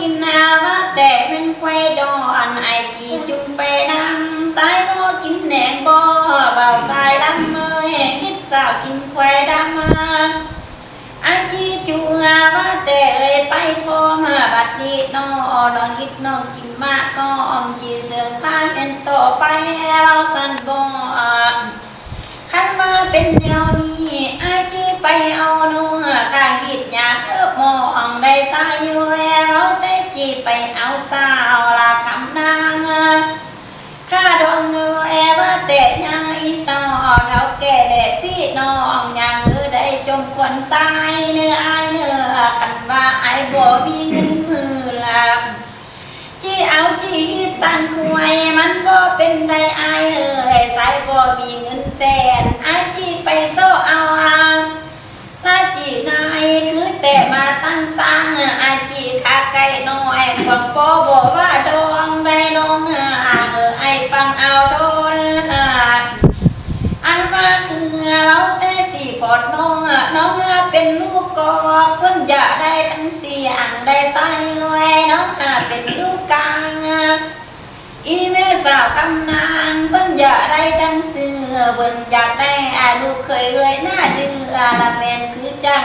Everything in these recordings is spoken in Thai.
นนาว่าแต่เป็นควายดอนไอจีจุงไปนั่งสายบ่กินแหนงบ่บ่าวสายลำเมยคิดสาวกินควายดำไอจีจูว่าแต่เอ่ยไปพอมาบัดนี้น้องคิดน้องกินมากน้องจีเสืองพาเป็นต่อไปเราสันบ่คันมาเป็นแนวนี้ไอจีไปเอาหนูข้าหิดอยากเอิบมองได้สายอยู่เราแต่จีไปเอาสาวละคำนางข้าดองเงยว่าแต่ยังอีสอเท่าแก่เด็กพี่น้องยังได้จมควันสายเนื้อไอเนื้อคันว่าไอบ่มีเงินมือละจีเอาจีตันคุยมันบ่เป็นไดไอสายบ่มีเงินแสนไอจีไปโซเอาลาจีนายคือแต่มาตั้งสร้างไอจีขาไก่น้อยบอกปอบอกว่าดองได้น้องไอฟังเอาโดนอันว่าคือเราแต่สี่พอดน้องเป็นลูกกอกเพิ่นจะได้ทั้งสี่อันได้ใส่ไว้น้องเป็นลูกกลางอีแม่สาวคำนางเพิ่นอยากได้ทั้งเสื้อเพิ่นอยากได้ลูกเคยหน้าดื้อละแม่นคือจ้าง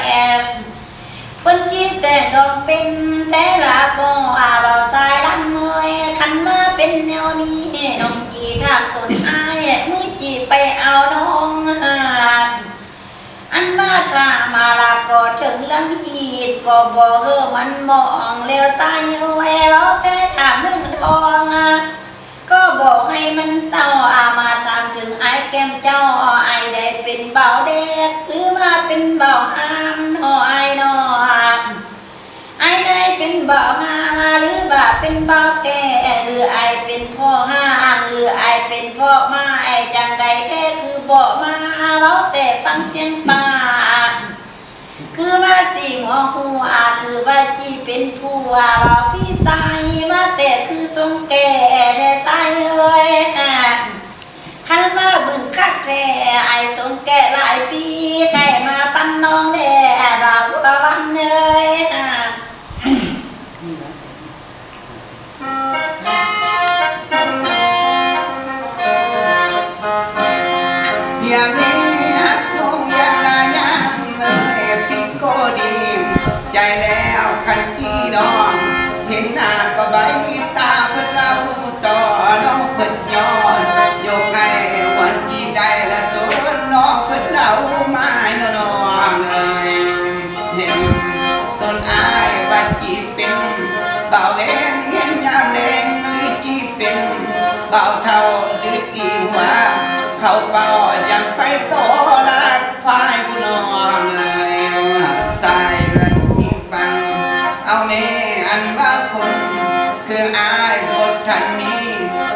แอบเพิ่นจีแต่ดองเป็นแต่ละบ่เบาสายลำเมยคันมาเป็นแนวนี้น้องจีทางตนอายมือจีไปเอาน้องอันมาตรามาลาก็ถึงลังหีดก็บอกมันมองเลี้ยวซ้ายแววแต่ถามเรื่องทองก็บอกให้มันเศร้ามาถามถึงไอ้แก้มเจ้าไอ้ได้เป็นเบาเด็กหรือว่าเป็นเบาห้ามไอ้นอไอ้ได้เป็นเบางาหรือว่าเป็นเบาแก่หรือไอ้เป็นพ่อห้างหรือไอ้เป็นพ่อมาไอ้จังใดแท้คือบอกมาเราแต่ฟังเสียงปากคือว่าสิ่งหัวคือว่าจีเป็นผู้ว่าพี่สายมาแต่คือทรงแก่แท้สายเอ้ยคันว่าบึงคักแท้ไอ้ทรงแก่หลายปีใครมาปั้นน้องแด่บ่าววันเอ้ยอย่างนี้ฮักน้องอย่างละยังพี่ก็ดีใจแล้วคันพี่น้องเห็นหน้าก็ใบตาเพิ่นเราต่อน้องเพิ่นย้อนโยกไงวันที่ได้ละตัวน้องเพิ่นเรามาให้น้องเห็นต้นอ้ายว่าจีเป็นเบาแดงเห็นยามแดงหรือจีเป็นเบาเท่าหรือตีหัวเขาเป่ายังไปต่อรักฝ่ายผู้น้องสายเรือนที่ฟังเอาแม่อันว่าคนคืออายบททันนี้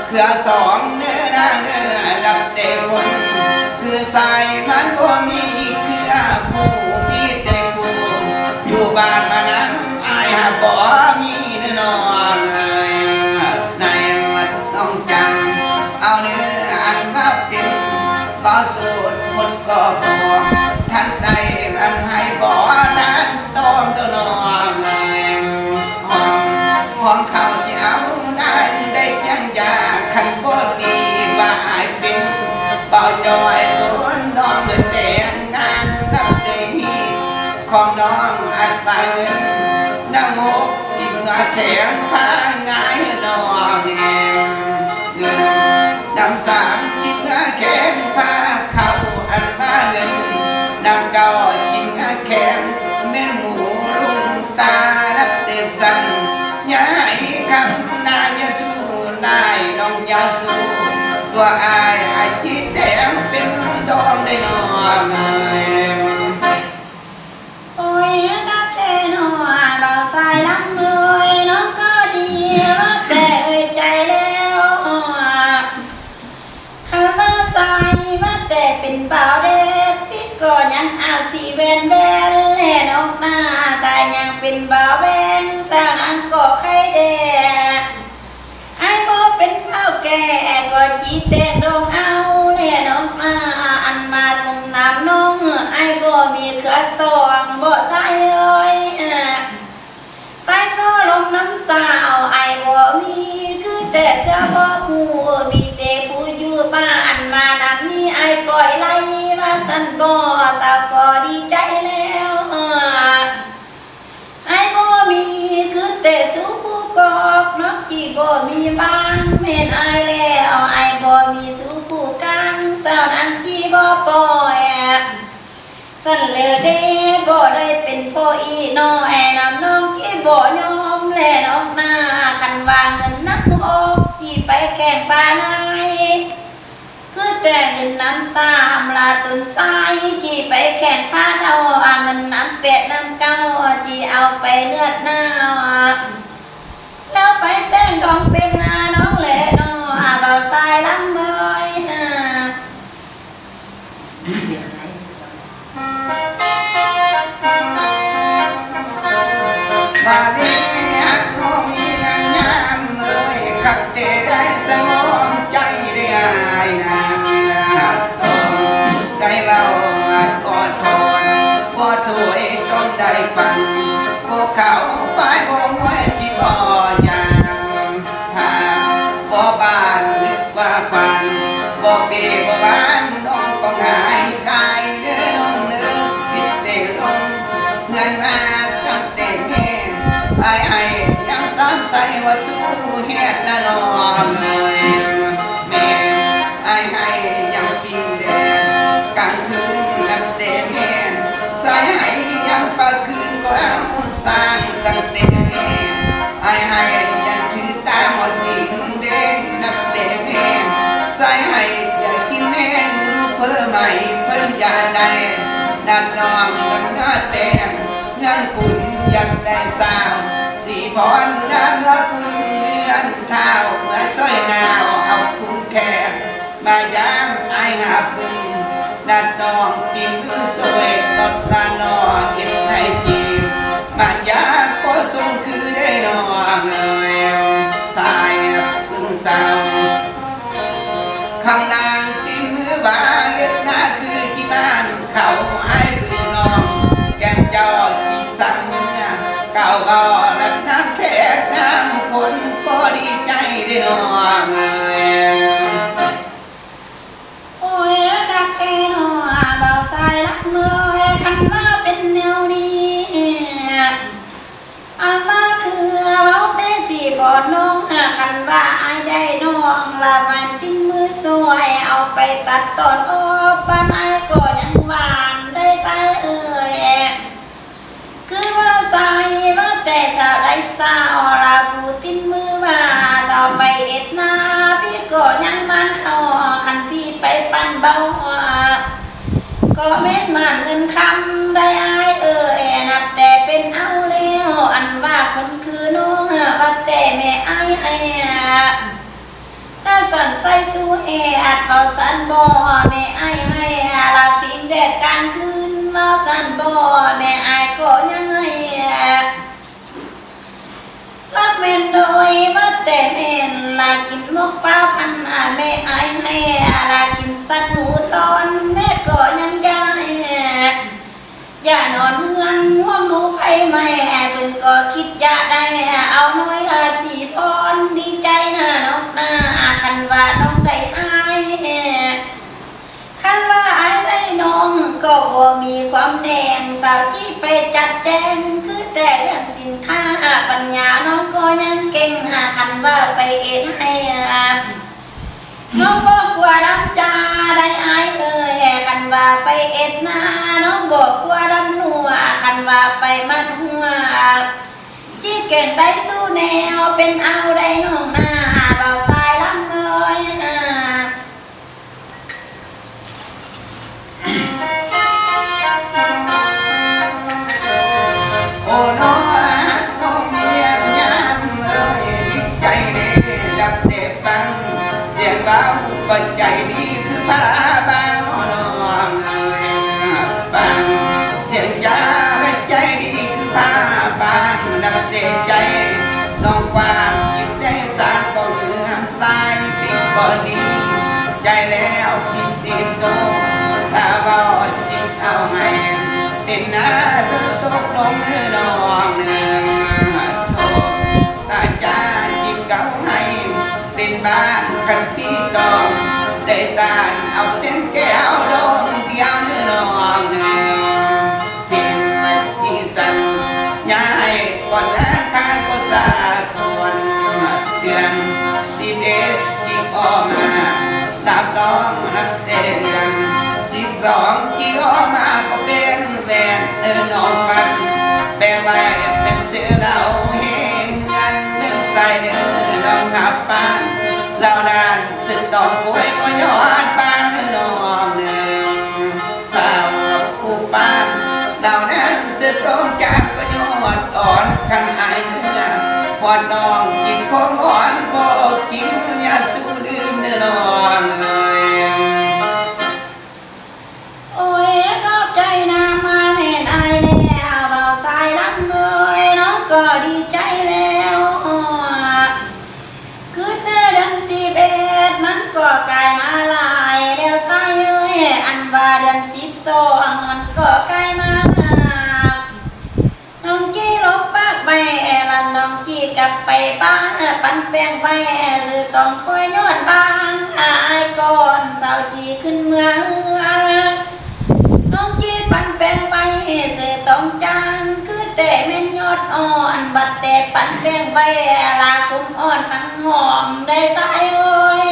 คือสองเนื้อนางเนื้อดับแต่คนคือสายมันบ่มีคือผู้มีแต่ผู้อยู่บ้านมานั้นอายบ่มีเนื้อน้องในวัดน้องจังเอาเนื้ออันว่าเป็นบ่สูดคนก็บอกท่านใดอันให้บ่นั้นต้องตัวน้องห้องเขาที่เอานั้นได้ยังยาคันบ่ตีบ่ายเป็นเบาจอยตัวน้องเลยแต่งงานนับได้มีของน้องอัดไปเงินน้ำมกจิงแขนพาง่ายน้องเงินดำสามจิงแขนพาเขาอันมาเงินดำเก่าจิงแขนแม่นหมูรุ่งตานับเตสันยายคำนายสู้นายน้องยาสู้ตัวอายจีแถมเป็นดอมได้น้องโอ้ยรักแท้น้องเบาสายลำเลยน้องก็ดีแต่ใจแล้วข้ามาสายมาแต่เป็นเบาเด็กพี่ก็ยังอาสีแวนแวนแล่น้องหน้าใจยังเป็นเบาแวนสาวนั้นก็ใครแดกไอ้บ่เป็นเบาแก่ก็จีแตงด หูมีแต่ผู้อยู่บ้านมานำนี้ไอปล่อยไหลมาสั่นบ่สาวก็ดีใจแล้วไอบ่มีคือแต่สู้ผู้กอกนอกจีบ่มีบางแม่นไอแล้วไอบ่มีสู้ผู้กลางสาวนางจีบ่ปล่อยสั่นเลยเด้บ่ได้เป็นพ่ออีน้อยนำน้องจีบ่ยอมแลน้องหน้าคันว่าเงินนักออกจีไปแข่งปลาไงคือแต่เงินน้ำ3 ลาตุนสายจีไปแข่งพาเท่าเงินน้ำ8 น้ำ9จีเอาไปเลือดหน้าแล้วไปแต่งดองเป็นนาน้องแหล่น้องเบาสายลำเมยมาเรียกน้องเมียงยามเลยขับเตะได้สมองใจได้อายน้ำต้องได้เบาอดทนบ่ถวยจนได้ฟังพวกเขาไปบ่มวยสิบ่ยามหามบ่บานนึกว่าฝันบ่เปบ่บานน้องก็ง่ายกายเด้อน้องเนื้อคิดเตะลงเพื่อนมาตั้งแต่เงี้ยไอ้ยังสงสัยว่าสู้เฮ็ดน่ะน้องเอ้ยแม่ไอ้ยังกินแดงกลางคืนนับแต่เงี้ยสายให้ยังปะคืนก็เอาสร้างตั้งแต่เงี้ยไอ้ยังถือตาหมดยิงเด้งนับแต่เงี้ยสายให้อยากกินแห้งรู้เพิ่มใหม่เพิ่มยาได้นักน้องนักงาแต่งงานคุณอยากได้สาวสีพรนางละคุณเลือนเท้าเหมือนสร้อยนาวเอาคุ้มแขกมายามไอ้หาบึงนัดน้องกินมือสวยลดลานอเก็บให้จีบมันยาก็ทรงคือได้นองเอ่ยสายพึ่งสาวข้างนางกินมือบาเย็ดหน้าคือที่บ้านเขาไอ้บึงน้องแก้มจอจีสั่งเมื่อเก่าก็ลัดน้ำแขกน้ำคนก็ดีใจได้นองเอ่ย โอ้ยคักแท้หนอเบาสายลำเมยคันมาเป็นแนวนี้อันว่าคือเว้าแต่สิบ่น้องคันว่าอายได้น้องละมันติ้นมือสวยเอาไปตัดตอนออกบ้านอายก็ยังหวานได้ใจเอ่ยคือว่าใส่ว่าแต่จะได้สาวราผู้ติ้นมือว่าจะไปเอ็ดนาพี่ก็ยังมันเขาคันพี่ไปปั่นเบาก็เม็ดมันเงินคำได้อายเอ่ยนับแต่เป็นเอาแล้วอันว่าคนคือน้องว่าแต่แม่อายให้ถ้าสั่นใส่สู้แอดเบาสั่นบ่แม่อายให้ลาพิงแดดกลางคืนเบาสั่นบ่แม่อายก็ยังให้รักแม่นโดยว่าแต่แม่นลากินมกปลาพันแม่อายให้ลากินสัตว์หมูตอนแม่ก็ยังย้ายอย่านอนเฮือนห่วงหนูไผไม่เพิ่นก็คิดจะได้เอาน้อยละสีพรดีใจนะน้องนาคันว่าน้องได้อายคันว่าอายได้น้องก็บ่มีความแดงสาวจี้ไปจัดแจงคือแต่เรื่องสินค้าปัญญาน้องก็ยังเก่งคันว่าไปเอ็นให้น้องบอกว่าดำจาได้อายเอ่ยคันว่าไปเอ็ดนาน้องบอกว่าดำหนัวคันว่าไปมันหัวจี้เก่งได้สู้แนวเป็นเอาได้น้องหน้าเบาสายลำเอ่ยโอ้น้องน้องเมียยามเอ้ยดีใจเด้ดับเด็บฟังเสียงเบาก็ใจดีคือพาบ้านน้องเอ้ยฟังเสียงจ้าและใจดีคือพาบ้านดับเด็บใจน้องกว้างยิบได้สัก เอาเป็นแก้วดมเดียวเนื้อนองหนึ่งเป็นที่สั่นย้ายก่อนแล้วคานก็สาคนเดือน11จิกออกมาดับร้องนับแต่เดือน12จิกออกมาก็เป็นแหวนนองฟันแปลไว้เป็นเสือเหล่าเฮงกันเนื้อใส่เนื้อลองทับปานเหล่านั้นสึกดอกกล้วยก็ย้อนปานเนื้อนองหนึ่งสาวผู้ปานเหล่านั้นสึกต้องจากก็ย้อนอ่อนคันอายเนื้อพอดน้องยิ่งคงอ่อนพอกินยาสู้ลืมเนื้อนองเลย โอ้ยขอบใจนามาแม่นอายแล้วเบาสายลำเลยน้องก็ดีใจแล้วคือแต่เดือน11มันก็กลายมาหลายแล้วสายเอ้ยอันว่าเดือน12มันก็กลายมาน้องจี้ลบปากไปละน้องจี้กลับไปบ้านปันแป้งไปซื้อต้องคอยยอดบางอายก่อนสาวจีขึ้นเมืองน้องจีปันแปลงไปเสือต้องจางคือแต่แม่นยอดอ่อนบัดแต่ปันแปลงไปลาคุ้มอ่อนทั้งหอมได้สายโอ้ย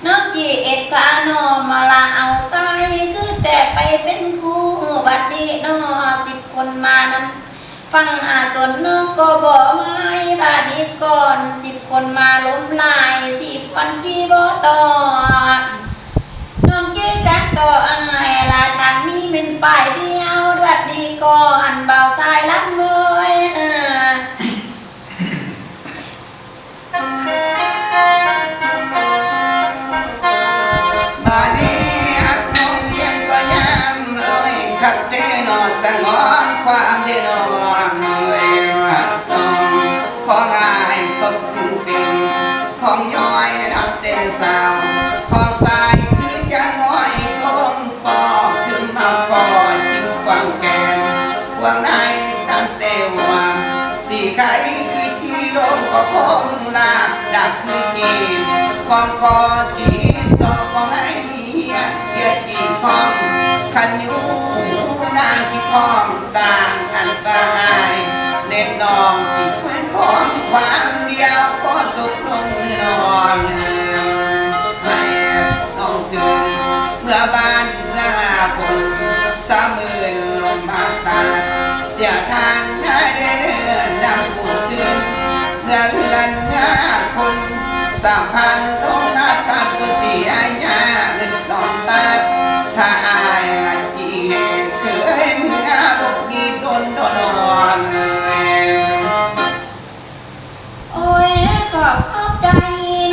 น้องจีเอ็ดทานอมาลาเอาสายคือแต่ไปเป็นคู่บัดนี้นอ10 คนมานำฟังตนน้องก็บอกไม่บัดนี้ก่อน10 คนมาล้มลาย10 วันจีบ่ต่อน้องจี้กันต่ออายลาทางนี้เป็นฝ่ายเดียวด้วยดีก่อนเบาสายลำเลยบานี้ฮักน้องเยังก็ย้ำเอ้ยขัดเดนอนสงอนความเดนอนเอ้ยน้องของอายก็คือเป็นของย้อยนับเต้นสาวของสายคือจะง้อยคงปอขึ้นมาปอจิ้มกวางแกนกวางในตั้งแต่ว่าสีไก่คือจีลมก็คงลาบดับคือจีของคอสีสอของไอ้เกียจีของขันยูนางที่ของต่างอันบายเล่นน้องที่แขวนของความเดียวก็ตกลงนอนให้น้องคืนเมื่อบ้านเมื่อคน30,000ลมบาตาเสียทางได้เดินดำผู้คืนเมื่อเฮือนเมื่อคน3,000ลงหน้าตัดก็เสียยาเงินดอกตัดถ้าอายจีเคยเมื่อบกดีโดนโดนเลย โอ้ยขอบใจ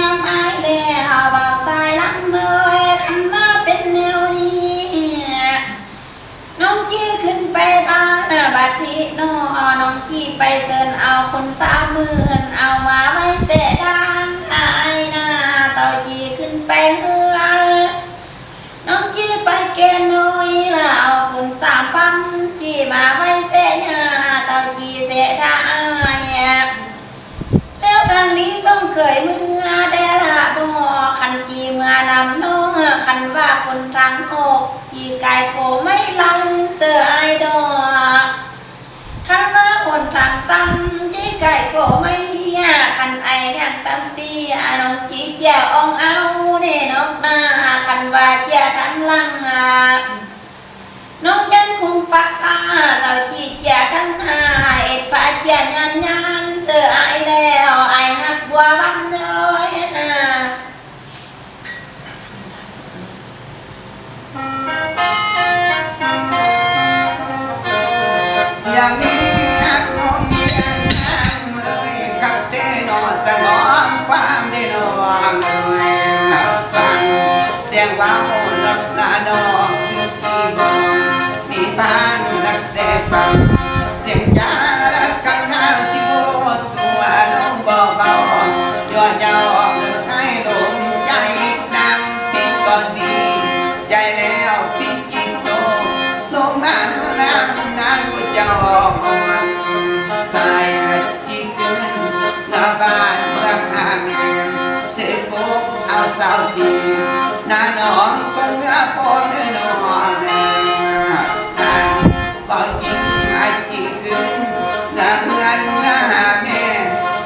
น้ำอายแล้วเบาสายลำเลยคันมาเป็นแนวนี้น้องจี้ขึ้นไปบ้านบัดนี้น้องจี้ไปเซินเอาคน30,000เอามาไว้เสทางทายหน้าเจ้าจี้ขึ้นไปเฮือนน้องจี้ไปแกนน้อยแล้วเอาคน3,000จี้มาไว้เสหน้าเจ้าจี้เสทายแล้วทางนี้ส่งเคยเมื่อได้ละบ่คันจีเมื่อนำน้องคันว่าคนทางอกจีกายโคไม่ลังเสือไอดอคันว่าคนทางซ้ำจีกายโคไม่เฮียคันไออย่างตั้มตีน้องจีเจ้าอ่องเอาเน่นกหน้าคันว่าเจ้าทั้งลังน้องยังคงฟักผ้าสาวจีเจ้าทั้งหาเอ็ดผ้าเจ้ายันเสือไอแล้วไอหักบัววันเลยอย่ามีฮักน้องเมียงน้ำเลยขับเดนอนสงอนความเดนอนเลยฟังเสียงว้าวนับนาดอกที่บอกมีบ้านนักแต่ฟังเสียงจ้าและกันทางสิบตัวน้องเบาย่อเจ้าเงินให้ลมใจนำพี่ก็ดีใจแล้วพี่จิตโตลงนั้นน้ำนางก็เจ้าอ่อนใส่จีขึ้นหน้าบ้านเมืองอาเมนเสกบเอาสาวสี น้าน้องก็เมื่อพอเนื้อนอนนางบอกจริงไอ้จีขึ้นเงาเงินเงาหาแม่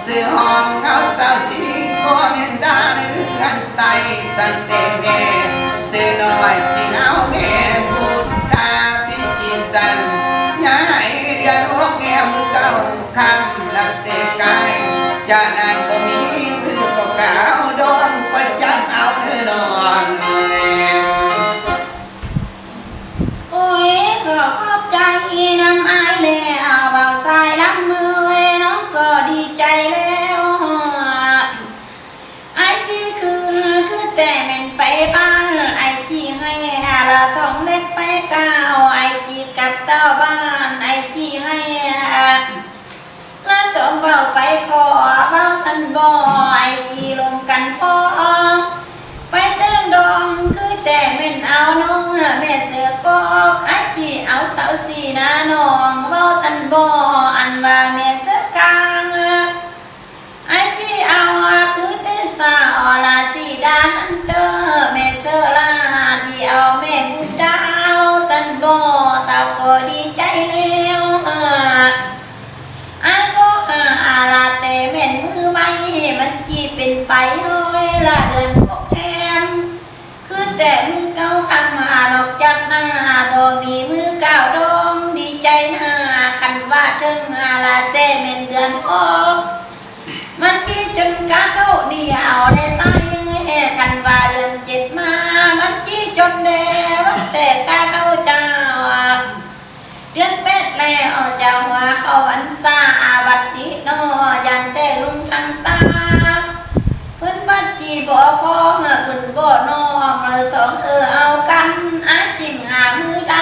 ซื้อห้องเอาสาวสีก็เมียนดาเลือนไตตั้งแต่แม่ซื้อน้อยที่เอาแม่พูดตาพิจิสันย้ายเดือนหกแก้วมือเก่าคำลับเตะกายจากนั้นก็มีมือก็กาวโดนก็จันเอาเนื้อนอนโอ้ยขอขอบใจนำอายแล้วบ่าวสายล้ำมือเว้น้องก็ดีใจแล้วไอจีคือแต่แม่นไปบ้านไอจีให้ละสองเล็กไปก้าวไอจีกับเต้าบ้านไอจีให้ละสองเบาไปขอเบาสันบ่ไอจีลงกันพอไปเต้นดองคือแต่แม่นเอาน้องแม่เสือกอกไอจีเอาสาวสีนาน้องเบาสันบ่อันว่าแม่เสือกลางไอจีเอาคือแต่สาวลาสีดาอันเตอแม่เสือลาดีเอาแม่บุญดาวสันบ่สาวก็ดีใจแล้วไอก็ลาแต่แม่นมือไม่มันจีเป็นไปเฮ้ยละเดือนพวกแคมคือแต่มือเก้าคำนอกจากนั้นบ่มีมือเก้าดองดีใจนะคันว่าถึงลาแต่แม่นเดือนออกมันจีจนกะเข้าเดียวได้ใส่คันว่าเดือนเจ็ดมามันจีจนเดวแต่กะเข้าเจ้าเดือนเป็ดแล้วเจ้าว่าเขาอันซาบัดนี้นอยันแต่ลุงทางตาเพิ่นบัดจีบ่พอเพิ่นบ่น้อมเลยสองเอากันอาจริงมือใด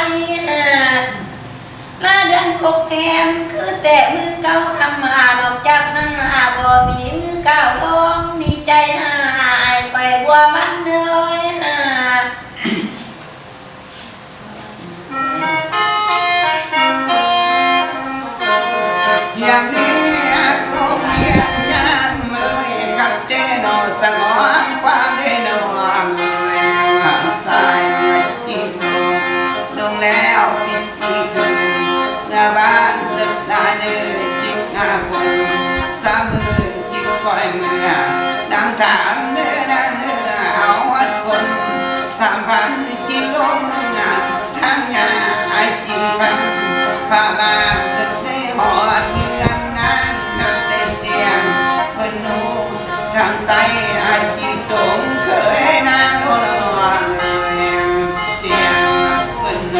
ละเดือนพกแคมคือแต่มือเก้าคำนอกจากนั้นบ่มีมือเก้าลองดีใจนะไอไปบัวมันเลยอย่างนี้โรงเรียนยามเมื่อยกับเจโนสงวนความได้นอนสายจีโตลงแล้วพิธีคืนเงาบ้านเดินลาเนื้อจิกงาคนสามมือจิกก้อยมือดังถามเนื้อนางเนื้อเอาวัดคน3,000 กิโลเมืองทางยาไอจีพันพามาเดินได้หอดเดือนนางนับแต่เสียงเพิ่นโนทางใต้ไอจีสงเคยนางโดนเลยเสียงเพิ่นโน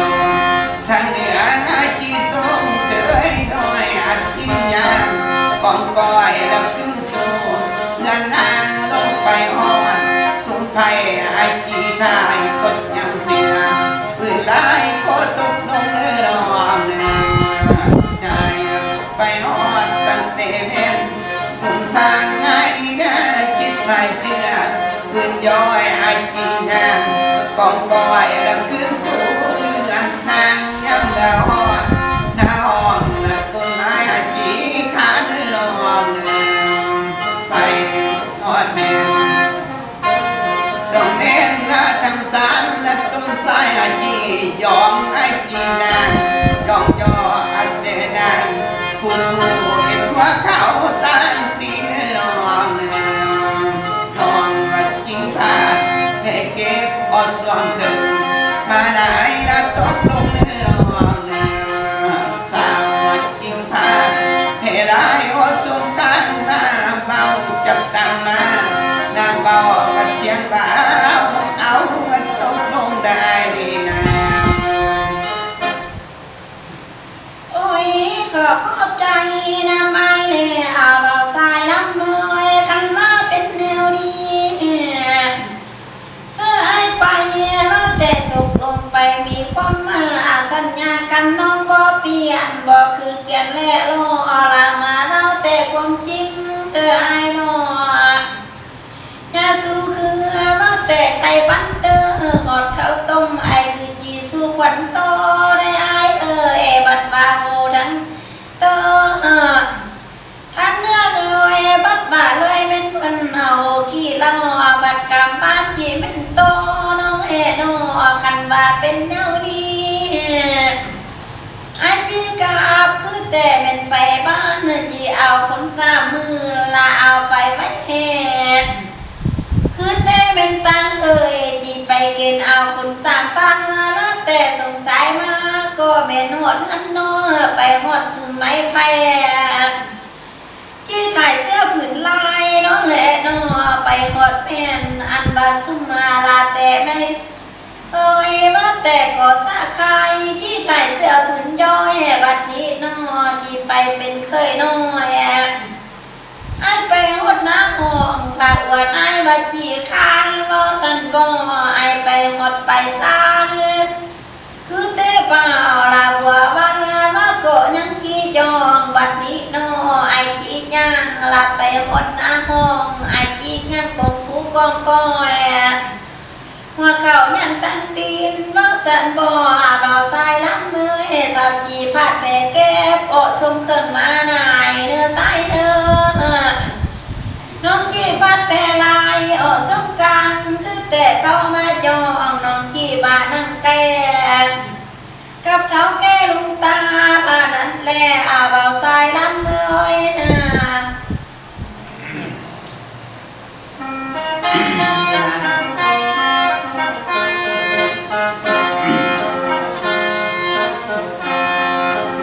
ทางเหนือไอจีสงเคยโดยอัดยินยางกองก้อยแล้วขึ้นสู่เงินนางลงไปหอดสุนไพไอจีทายกดยังเสียปืนลายก็ตกลงเนื้อรองเนื้อใจไปหอดตั้งแต่เพ็นสุนสร้างง่ายดีนะจิตใจเสียปืนย้อยไอจีแทนกองก้อยแล้วขึ้นสู่เรือนนางยังแล้วหอดหน้าห้องต้นไม้ไอจีขาเนื้อรองเนื้อไปหอดแม่ดอกเด่นนะทำสารและต้นสายอาจียอมไอจีนางยองยออันเดนางคุณผู้เห็นว่าเขาตั้งตีเนื้อรองเนื้อทองมาจริงผ่านเพเก็บอดส่วนถึงมาไหนละตกลงเนื้อรองเนื้อสาวจริงผ่านเพลายอดส่วนตั้งมาเบาจับตั้งมานางเบากันเจียงบ่าเอาเงินตกลงได้ดีนะ โอ้ยขอบใจนำไอแล้วบ่าวสายล้ำมือคันมาเป็นแนวดีไอไปว่าแต่ตกลงไปมีความสัญญากันน้องบ่เปลี่ยนบ่คือแก่นและโลละมาเล่าแต่ความจริงเสื้อไอหนอยาสู้คือว่าแต่ไข่ปันเตอหอดข้าวต้มไอคือจีสู้ขวัญโตได้ไอบัดบาโหทั้งโตทั้งเนื้อเลยบัดบาเลยเป็นเพิ่นเอาขี้เล่าบัดกำบ้านจีเป็นโตน หดอันนอไปหดสุมไม้ไผ่ที่ถ่ายเสื้อผืนลายน้องแหละนอไปหดเป็นอันบาสุมาลาแต่ไม่เอ้ยว่าแต่ก็สะคายที่ถ่ายเสื้อผืนย้อยบัดนี้นอที่ไปเป็นเคยน้อยไอ้ไปหดหน้าห้องผากอวดไอ้บาจีคานบ่สันบ่ไอ้ไปหดไปซานคือเตะเปล่าลาบัววันมาโกยังจีจองบัดนี้นอไอ้จีย่างลาไปหดหน้าห้องไอ้จีย่างปงผู้กองก้อยหัวเข่ายังตั้งตีนบ่สันบ่เบาสายล้ำมือให้สาวจีพาดแผลแก้โปะสมเครื่องมานายเนื้อสายเนื้อน้องจีพาดแผลลายออกสงกรานต์คือแต่เข้ามาจองน้องจีบานั่งแก่กับเท้าแก่ลุงตาพานั้นแลเบาสายล้ำมือ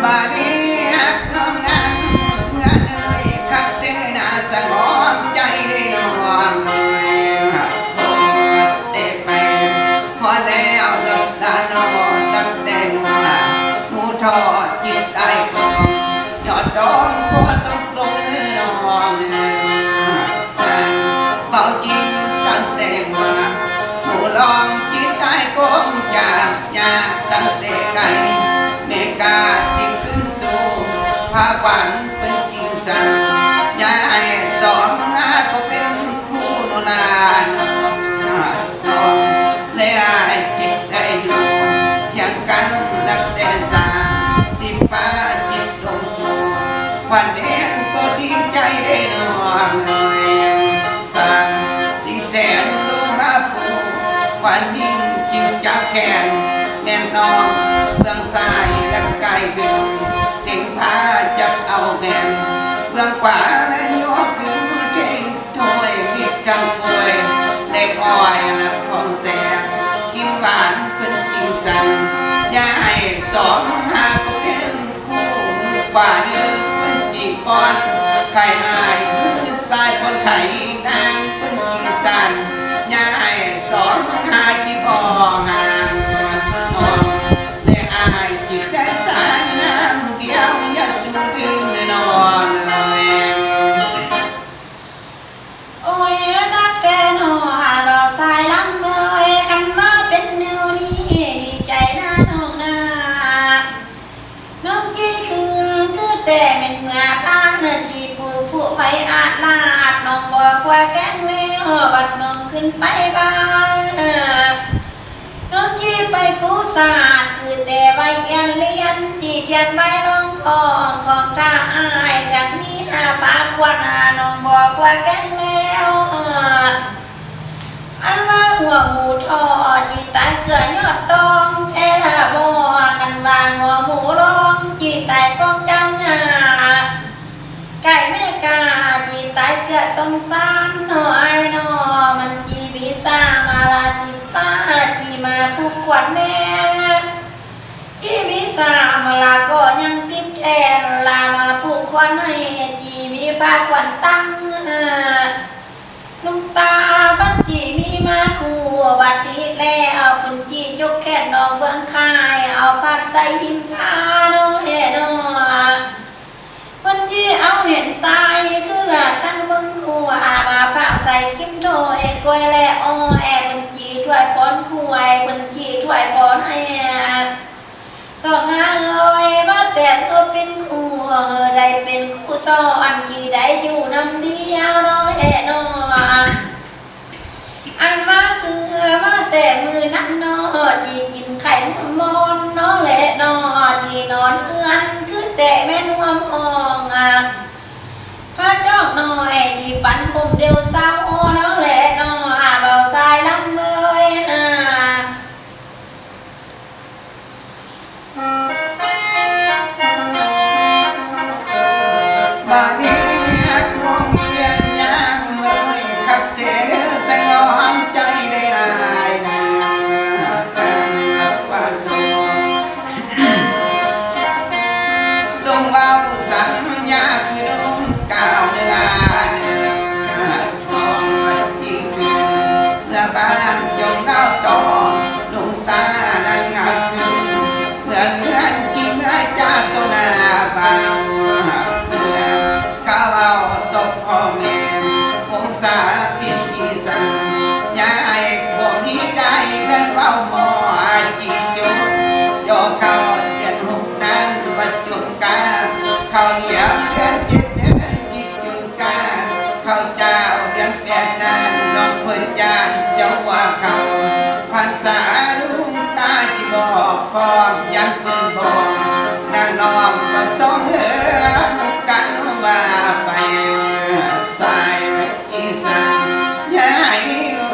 บาดีฮักน้องนั้นเพื่อนเอ้ยคักเต้น่าสงบใจได้น้องเอ้ยพอเตะไปพอแล้วดอกดานอตั้งแต่หัวหมูทอดจิตใต้กองยอดดองก็ตกลงเนื้อน้องเนื้อเบาจริงตั้งแต่หัวหมูลองจิตใต้กองจากยาตั้งแต่ไกลเมกาที่ขึ้นสู่พาฝันเป็นจริงสันยายสองก็เป็นคู่โนลานน้องเลยอายจิตได้อยู่เพียงกันรักแต่สาสิป้าจิตลงตัววันเด่นก็ดีใจได้น้องเอ่ยสั่งสิแทนลงมาปูวันยิ่งจริงจักแขนแน่นอนเบื้องซ้ายและไกลขึ้นเต็งพาจับเอาแม่นเบื้องขวาและยกขึ้นเก่งถ้วยมิดจังกวยเล็กอ้อยและของแสบกินหวานเป็นจริงสันยายสองก็เป็นคู่มือขวาเดินเป็นจีบปอนไข่อายมือซ้ายบนไข่นางเป็นจริงสันยายสองจีบห่างและอายจิตได้สารน้ำเดียวอย่าสูดดื่มนอนเลย โอ้ยรักแต่หนอเราสายล้ำเมื่อยคันมาเป็นแนวนี้ดีใจนะน้องนาน้องจีคืนคือแต่เป็นเมื่อพานจีผู้ไว้อาจลาดน้องบอกว่าแกงเลี้ยวบัดน้องขึ้นไปบ้านน้องจีไปผู้ศาสตร์คือแต่ใบเรียนสีเทียนใบลงของท่าอายจากนี้ปากกว่าน้องบอกว่าแกงแล้วอันว่าหัวหมูทอจีตายเกลือยอดตองแท้ละบ่กันวางหัวหมูร้องจีตายป้องเจ้าหญ้าไก่แม่กาจีตายเกลือต้มซานหน่อยหนอมันจีวิซามาลาสิฟ้าจีมาผูกขวัญแน่จีวิซามาลาก็ยังสิบแทนลามาผูกขวัญให้จีมีผ้าขวัญตั้งลุงตาบัดจีมีมาคู่บัดนี้แล้วคุณจียกแค่นองเบื้องคายเอาผ้าใส่หิมพาน้องเห็นคุณจีเอาเห็นทรายคือละทั้งเบื้องคู่มาผ้าใส่คิมโถกล้วยและอ้อคุณจีถ้วยพรคู่คุณจีถ้วยพรให้สองเอ้ยว่าแต่เป็นคู่ได้เป็นคู่ซ้อนจีได้อยู่น้ำเดียวน้องเห็นอันว่าคือว่าแต่มือนั้นนอจีกินไข่มอนน้องเละนอจีนอนเอื้อนคือแต่แม่นวมห้องพระจอกน้อยจีฝันผมเดียวเศร้าน้องเละนอเบาสายลำเมยบาดีฮักน้องเยียนยังเลยขับเตะเดือดใส่งอนใจได้อายนะกันว่าตัว เวลาเนื้อทองวันที่คืนเมื่อบ้านจงเล่าต่อลุงตาดันเงาขึ้นเมื่อเงื่อนกินจากตัวหน้าบ่าวเมื่อข้าวเอาตบพ่อแม่องศาเปลี่ยนที่สั่งยายบอกดีใจและเฝ้ามอจีจุดโยเข้าเดือนหกนั้นวัดจุดกาข้าวเหนียวเดือนเจ็ดเดือนจิตจุดกาข้าวเจ้าเดือนแปดนั้นน้องเพิ่นจานเจ้าว่าเขาพรรษาลุงตาที่บอกพร้อมยันเพิ่นบอกนางน้อมก็สองกันว่าไปสายอีสานยาย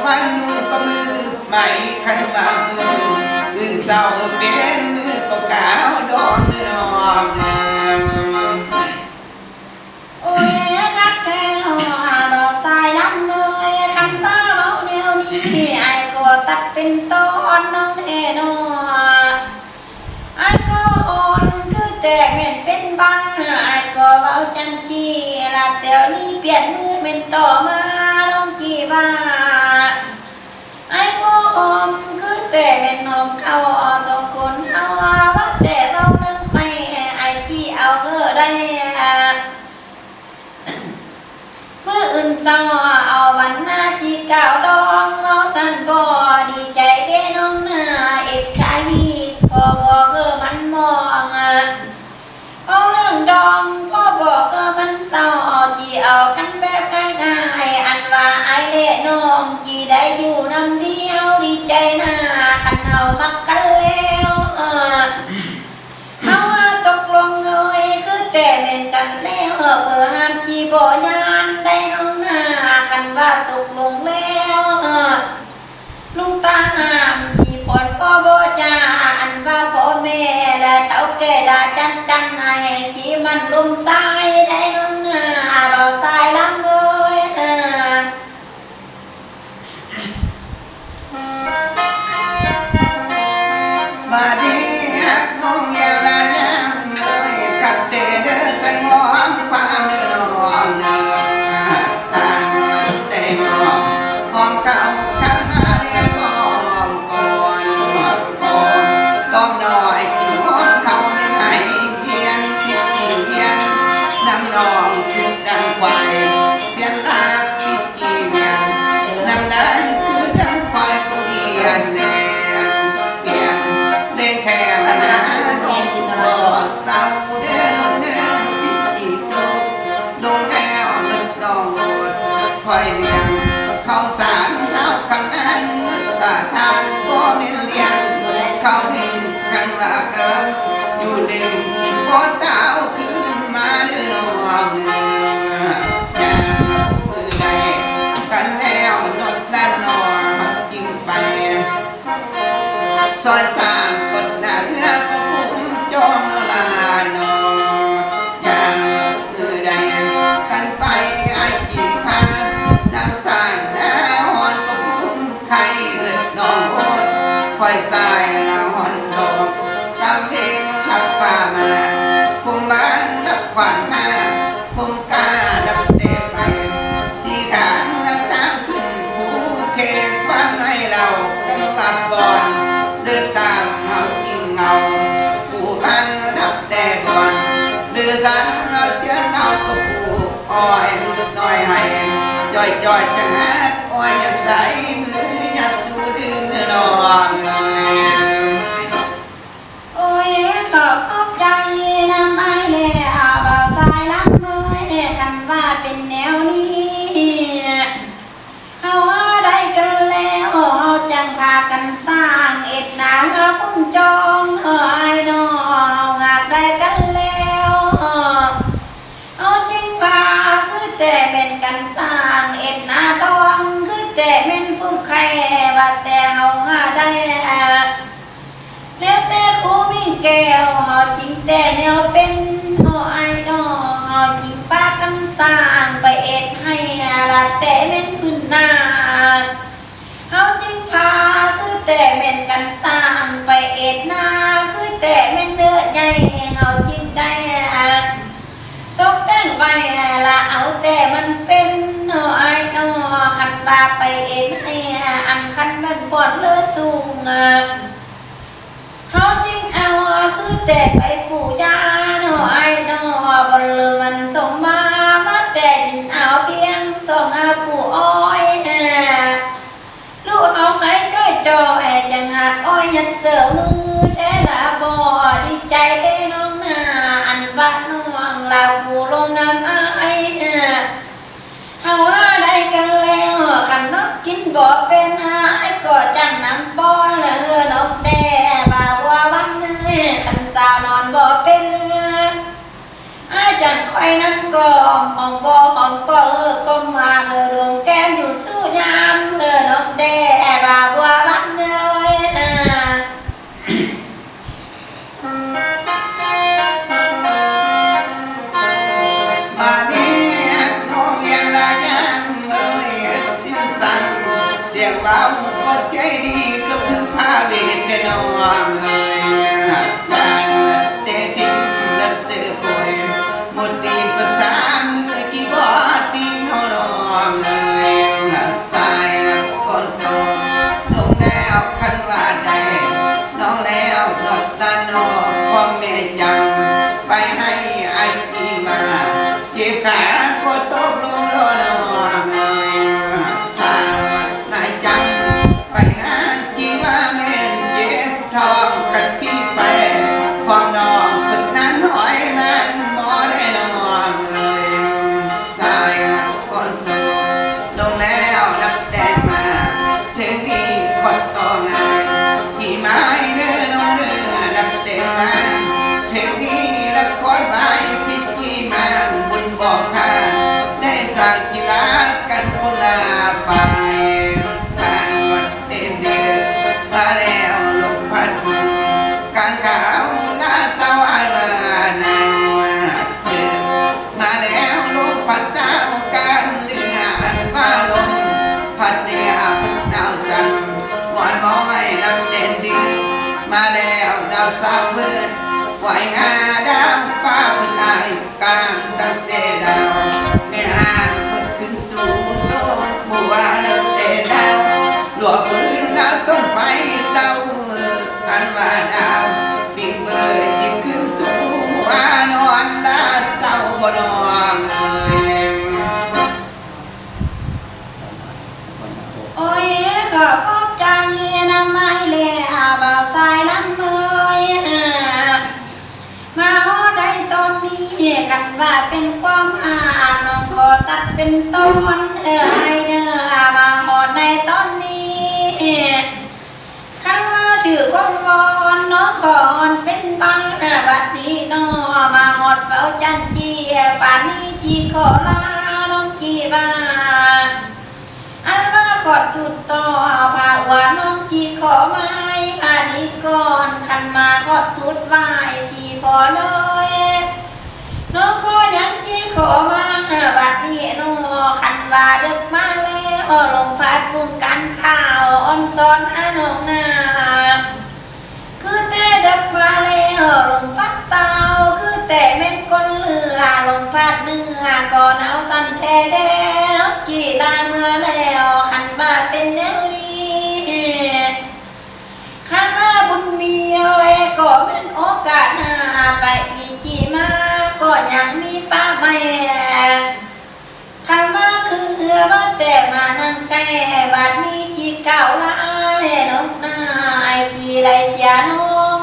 วันนู้นก็มือใหม่ขันว่ามืออื่นเศร้าเป็นมือก็กาวดองเนื้อนองโอ้ยคักแท้หนอบ่าวสายลำเลยคันบ้าเบาเดียวนี้ไอ้ก็ตัดเป็นตอนน้องแน่นอไอ้ก็อ่อนคือแต่แม่นเป็นบันไอ้ก็เว้าจันจีละเตียวนี้เปลี่ยนมือเป็นต่อมาน้องจีบ้าไอ้ก็หอมคือแต่เป็นหอมเข้าสองคนเอาว่าแต่เบานึงไม่ไอ้จีเอาเธอได้เมื่ออื่นเศร้าเอาวันหน้าจีเก่าดองเอาสันบ่ดีใจเด้น้องหน้าเอ็ดขายฮีพอบอกคือมันมองเอาเรื่องดองพ่อบอกคือมันเศร้าจีเอากันแบบง่ายๆอันว่าไอ้เล่น้องจีได้อยู่น้ำเดียวดีใจหน้าคันเอามักกันแล้วเอาตกลงเลยคือแต่เป็นกันแล้วเพื่อห้ามจีบ่ยานได้น้องหน้าคันว่าตกลงแล้วลุงตาห้ามสีผ่อนก็บ่จ้าอันว่าพ่อแม่และเท่าแก่ด่าจันให้จีมันลมสายได้น้องหน้าเบาสายลำเลยบาดีฮักน้องเยาลายังเลยกัดเตเด้อสงวนความเนื้อนองเนื้อตาเตมองหอมเก่าข้างหน้าเรียนมองก่อนต้องน้อยกินหอมเขาไม่ไหนเพียนคิดจีเพียนน้ำนองคิดดังควายเพียนลาคิดจีเพียนน้ำดังคือดังควายก็เอียนเนเปลี่ยนเล่นแข่งหาดงบ่อเศร้าเด้อเด้อพิจิตรโดนแอวเงินดองโอดคอยเลี้ยงเขาสารเขาคำนั้นสาทานก็ไม่เลี้ยงเขาดิ่งกันว่าเกินอยู่ดิ่งกินพ่อเต้าขึ้นมาเด้อน้องเนื้ออย่ามือใดกันแล้วลดด้านนอนยิ่งไปซอยสามกดหน้าเรือก็พุ่งจอมโนลานออย่างคือใดกันไปไอจีพานางสายหน้าหอนก็พุ่งไข่เลือดนองโคตรคอยสายละหอนดอกตามเพลงรับป่ามาคุมบ้านรับขวัญมาคุมกาดับเตะไปจีขางและตามขึ้นภูเทฟังให้เรากันตับบอลเลือตามเฮาจริงเงาผู้พันรับแต่ก่อนเลือสันเราเจ้าเงาก็ผู้อ้อยนุ่นน้อยให้จ่อยจะหาอ้อยอย่าใส่มือยัดสู่ดื้อเนื้อนองโอ้ยขอบใจน้ำไม้แล้วเบาสายลำเลยคันว่าเป็นแนวนี้เฮาได้กันแล้วเฮาจังพากันสร้างเอ็ดหนาเฮาพุ่งจองไอ้น้องหากได้กันแล้วเอาจริงพาคือแต่เป็นกันสร้างเอ็ดหนาทองคือแต่เป็นฟุ้งไข่ว่าแต่เฮาหาได้แล้วแต่ครูวิ่งแก้วเฮาจริงแต่แนวเป็นเฮาไอ้น้องเฮาจริงพากันสร้างไปเอ็ดให้ละแต่เป็นพื้นหน้าเฮาจริงพาคือแต่เป็นกันสร้างไปเอ็ดหน้าคือแต่เป็นเนื้อใหญ่เฮาจริงได้ตกแต่งไว้ละเอาแต่ อนเลือสูงเฮาจริงเอาคือแต่ไปปู่ย่าเนาะไอ้เนาะบ่ลืมมันส่งมาแต่ดินเอาเพียงส่งเอาปู่อ้อยลูกเอาให้จ้อยจอยจังหักอ้อยยัดเสือมือแท้ละบ่ดีใจเด้น้องนาอันว่าน้องลาวผู้ลมน้ำไอ้เฮาได้กันแล้วคันนกกินบ่เป็นหายก็จังน้ำบ่เลยนกแด่บ่าวว่าวันนี้คันสาวนอนบ่เป็นอาจังคอยนั่งก็หอมบ่หอมก็ก็มาดวงแก้มอยู่สู้ยามนกแด่บ่าวว่าวันนี้มานี้น้องยังละยังสิ้นสั่นเสียงเบาก็ใจดีก็คือพาเวทแต่น้องการเตะทิ้งและเสือป่วยหมดดีปรึกษามือที่บ่ตีน้องสายก่อนโตลงแล้วคันว่าได้น้องแล้วนอดตาน้องพ่อแม่จังไปให้ไอ้ที่มาเจ็บขาก็ตกลงรอน้องทางนายจังไปนะจีว่าแม่นเจ็บท้องขัดพี่ไปพร้อมน้องคนนั้นหอยมันหมอได้น้องสายก่อนโตลงแล้วนับแต่มาถึงนี่คนต่อง่ายที่ไม้เนื้อน้องเนื้อนับแต่มาถึงนี่ละครไม้พิธีมาบุญบอกข้าได้สั่งกีฬากันคนละฝ่ายผ่านวัดเต็มเดือมาแล้วลงพัดบุญกลางขาวหน้าสวายมาแนวเดือมาแล้วลงพัดดาวการเรืออันว่าลมพัดเดียพัดดาวสั่นบอยบอยนับเด่นดีมาแล้วดาวสาวเพื่อนไหวงาดาวป้าเพื่อนนายกลางตั้งแต่ดาวแม่ห่างเพื่อนขึ้นสู่โซ่บัวนับแต่ดาวหลวงปืนแล้วส่งไปเต้าอันว่าดาวปิงเบอร์จิตขึ้นสู่หัวนอนลาเศร้าบ่นอนโอ้ยขอขอบใจนะไม่เลยบ่าวสายลำเมยมาฮอดได้ตอนนี้กันว่าเป็นความอาน้องขอตัดเป็นตอนให้เด้อมาฮอดในตอนนี้คันว่าถือความวอนน้องก่อนเป็นบังบัดนี้น้อมาฮอดเฝ้าจันจีป่านนี้จีขอลาน้องจีบ้าอันว่าขอตุดต่อภาว่าน้องจีขอไม้อันนี้ก่อนคันมาขอตุดไหวสีพอเลยน้องก็ยังจีขอมาบัดนี้น้อคันว่าดึกมาแล้วลมพัดปุงกันข้าวอ่อนซ้อนน้องนาคือแต่ดึกมาแล้วลมพัดเตาคือแต่แม่นก้นเรือลมพัดเนื้อก่อนเอาสั่นแท้ๆน้องจีลาเมื่อแล้วคันว่าเป็นแนวนี้คันว่าบุญมีเอาไว้ก็เป็นโอกาสหน้าไปอีจีมาก็ยังมีฟ้าใหม่คันว่าคือว่าแต่มานั่งใกล้บัดนี้จีเก่าละน้องนาไอจีไรเสียน้อง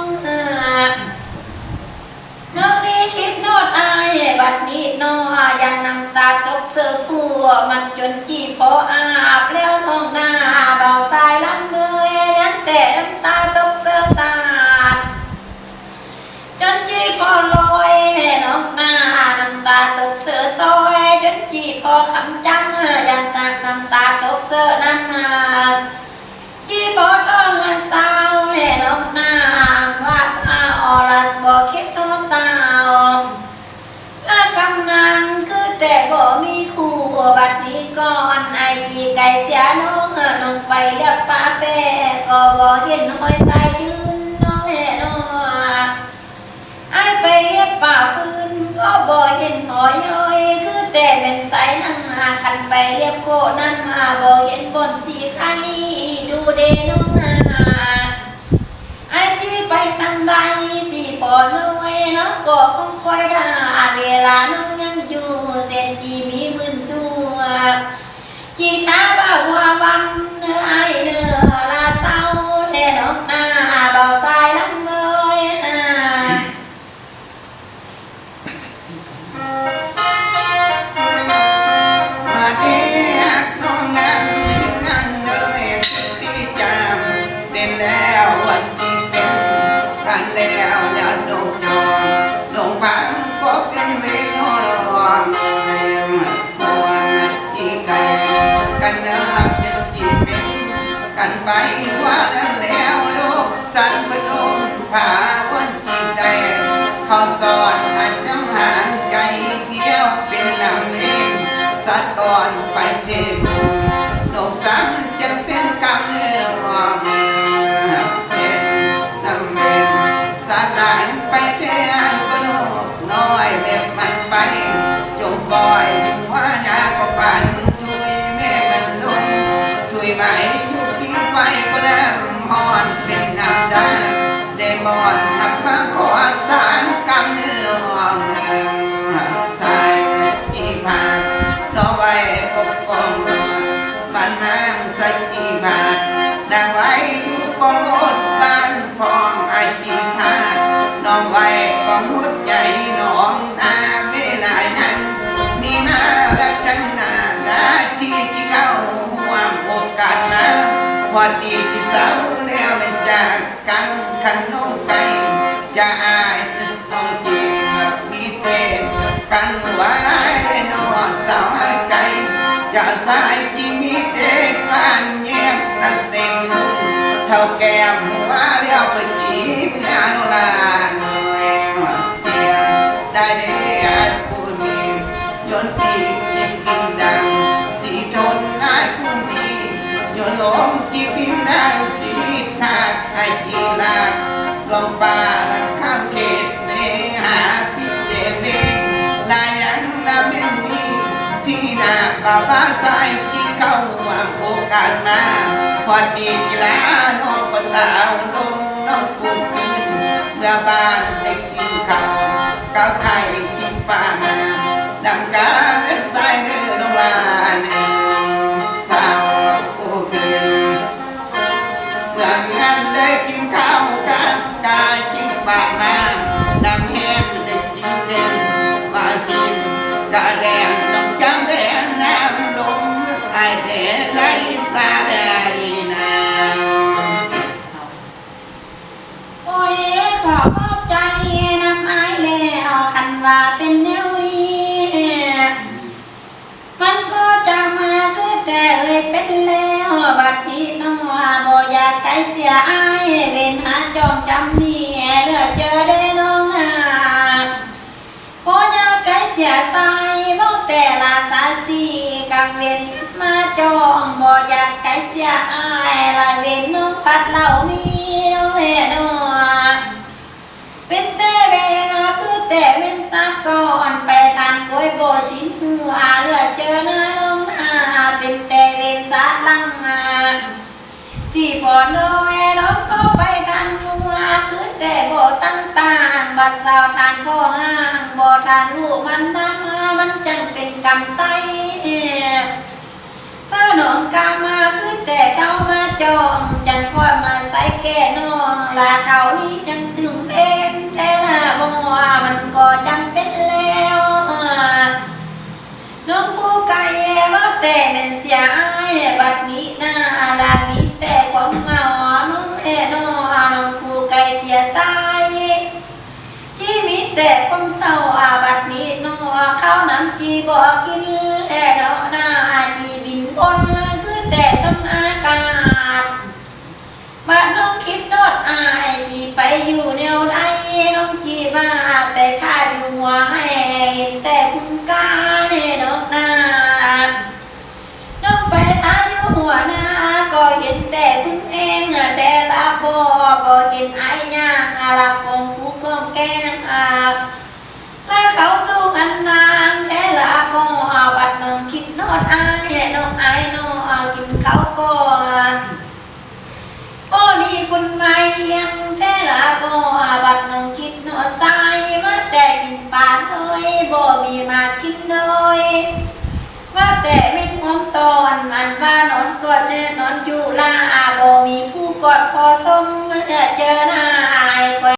น้องนี่คิดโนดอายบัดนี้น้อยังน้ำตาตกเสือผัวมันจนจีพออาบแล้วน้องหน้าเบาสายลำเมยยันแต่น้ำตาตกเสือสาดจนจีพอลอยน้องหน้าน้ำตาตกเสือซอยจนจีพอคำจังยันตากน้ำตาตกเสือน้ำมาจีพอท้องสาวน้องหน้าว่าผ้าอรัดบ่คิดทอดสาวคำนั้นคือแต่บ่มีคู่บัดนี้ก่อนไอจีไก่เสียน้องน้องไปเรียบป้าแป้ก็บ่เห็นหอยสายยืนน้องน้อไอไปเรียบป่าฟืนก็บ่เห็นหอยย้อยคือแต่เป็นสายนั่งคันไปเรียบโคนั่นบ่เห็นบนสีไข่ดูเดน้อง ก็คงคอยด่าเวลาน้องยังอยู่เส้นจีมีมืนสัวจีท้าบ่าววันเนื้อไอเนื้อลาเศร้าแท่น้องหน้าเบาสายลำเมยมาเดียกน้องงานเลยที่จำเป็นแล้ววันที่เป็นกันแล้วอย่าดกจองลงพันก็เป็นเวรนอนควรอีกไก่กันเนื้อเป็นจีเป็นกันไปว่านั้นแล้วลูกสันพนมผาวันจีได้เขาสอนอาจจะห่างใจเดียวเป็นลำเล่นสัตว์ก่อนไปเทพุงโลกสันจะเป็นกรรมเนื้อเป็นลำเล่นสัตว์หลายไปเทงก็นกน้อยเม็ดมันไปจงปล่อยหัวยาก็ปั่นทุยแม่มันลงทุยไหมยุบทิ้งไปก็น้ำหอนเป็นน้ำได้ได้หมอนนับมาขอสารกรรมเนื้อสายอีผ่านรอไว้กบกองบ้านนางสักอีผ่านนางไว้อยู่กองรถบ้านพองไออีผ่านน้องไว้กองรถใหญ่น้องนาเวลานั้นมีมาและจังนานาที่เข้าห่วงโอกาสมาพอดีที่เสาแล้วมันจากกันขันน้องไก่จะอายต้องจีบมีเตกันไว้เลยนอสาวไก่จะสายที่มีเตกันแย้มตั้งเต็มเท่าแก้มหัวเลี้ยวไปจีบเพื่อนลาเสียงได้เดียดผู้มียนตีจิบกินดังสีทนนายผู้มียนลมจีบินดังสีธาตุไอจีลาลมป่าลังข้ามเขตเนหาพิเจเมลายังละเมนมีที่นาบาบาสายที่เข้าโอกาสมาพอดีกีฬาน้องก็ตาวลงน้องปูขึ้นเมื่อบ้านได้กินข้าวกับไข่กินปลามาดำกาเป็นสายเนื้อน้องลาเนื้อสาวปูขึ้นเมื่องานได้กินข้าวกับกาจิ้มปากมาดำแห้งได้กินเต็มมาสิมกาแดงน้องจำแดงน้ำลงไอแดงไหลตาแดงนา โอ้ยขอขอบใจน้ำไอแล้วคันว่าเป็นแนวนี้มันก็จะมาคือแต่เป็นแล้วบัดที่น้องบ่อยากไกลเสียอายเว้นหาจองจำนี่เลือเจอได้น้องนาบ่อยากไกลเสียสายบ่แต่ละสาสีกังเว้นมาจองบ่อยากไกลเสียอายลายเว้นน้องพัดเหล่ามีน้องแน่นอนเป็นแต่เวลาคือแต่เว้นซะก่อนไปทันกล้วยโบชินหัวเลือเจอหน้าน้องนาเป็นแต่เว้นซะลังสี่พอน้อยน้องก็ไปทันหัวคือแต่โบตั้งตางบัดสาวทานพ่อห้างบ่ทานลูกมันน้ำมันจังเป็นกำไส้เศร้าหนองกามาคือแต่เข้ามาจองจังคอยมาใส่แก่น้องลาเขานี้จังตึงเป็นแท้ละบ่มันก็จำเป็นแล้วน้องผู้ไก่ว่าแต่เป็นเสียอายบัดนี้หน้าลามีแต่ความเหงาน้องแน่นอน้องผู้ไก่เสียสายที่มีแต่ความเศร้าบัดนี้น้อข้าวน้ำจีบ่กินแล่ดอกหน้าจีบินบนคือแต่จนอากาศบัดน้องคิดโดดจีไปอยู่แนวใดน้องจีว่าแต่ข้าอยู่หัวให้เห็นแต่พึ่งกาเน่น้องนาน้องไปท่าอยู่หัวหน้าก็เห็นแต่พึ่งเองแต่ละบ่เห็นไอ้ย่างละคงผู้กองแกงถ้าเขาสู้กันนานแท้ละบ่บัดน้องคิดโนดอายน้องอายน้องกินเขาก่อนบ่มีคุณไม่ยังแท้ละบ่บัดน้องคิดโนดสายมาแต่ มเมื่อเจอหน้า